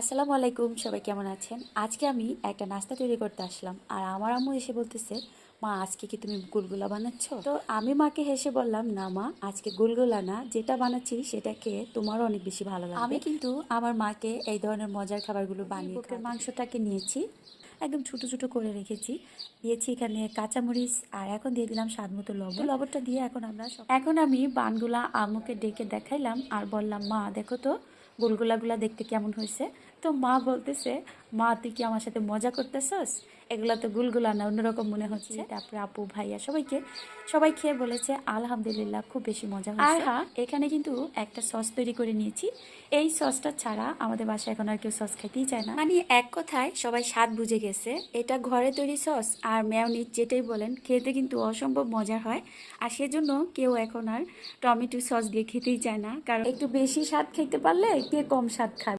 আসসালামু আলাইকুম, সবাই কেমন আছেন? আজকে আমি একটা নাস্তা তৈরি করতে আসলাম আর আমার আম্মু এসে বলতেছে, মা আজকে কি তুমি গুলগুলা বানাচ্ছ? তো আমি মাকে হেসে বললাম, না মা, আজকে গুলগুলা না, যেটা বানাচ্ছি সেটা খেয়ে তোমারও অনেক বেশি ভালো লাগবে। আমি কিন্তু আমার মাকে এই ধরনের মজার খাবারগুলো বানিয়ে বুকের মাংসটাকে নিয়েছি, একদম ছোট ছোট করে রেখেছি, দিয়েছি এখানে কাঁচামরিচ আর এখন দিয়ে দিলাম স্বাদ মতো লবণ। লবণটা দিয়ে এখন আমি বানগুলা আম্মুকে ডেকে দেখাইলাম আর বললাম, মা দেখো তো গুলগুলাগুলা দেখতে কেমন হয়েছে। তো মা বলতেছে, মা তুই কি আমার সাথে মজা করতেছস? এগুলা তো গুলগুলা না, অন্যরকম মনে হচ্ছে। তারপরে আপু ভাইয়া সবাই খেয়ে বলেছে আলহামদুলিল্লাহ, খুব বেশি মজা হয়েছে। আর হ্যাঁ, এখানে কিন্তু একটা সস তৈরি করে নিয়েছি। এই সসটা ছাড়া আমাদের বাসায় এখন আর কেউ সস খাইতেই চায় না, মানে এক কথায় সবাই স্বাদ বুঝে গেছে। এটা ঘরে তৈরি সস আর মেয়োনিজ যেটাই বলেন, খেতে কিন্তু অসম্ভব মজার হয়। আর সেজন্য কেউ এখন আর টমেটো সস দিয়ে খেতেই চায় না, কারণ একটু বেশি স্বাদ খেতে পারলে কে কম স্বাদ খায়।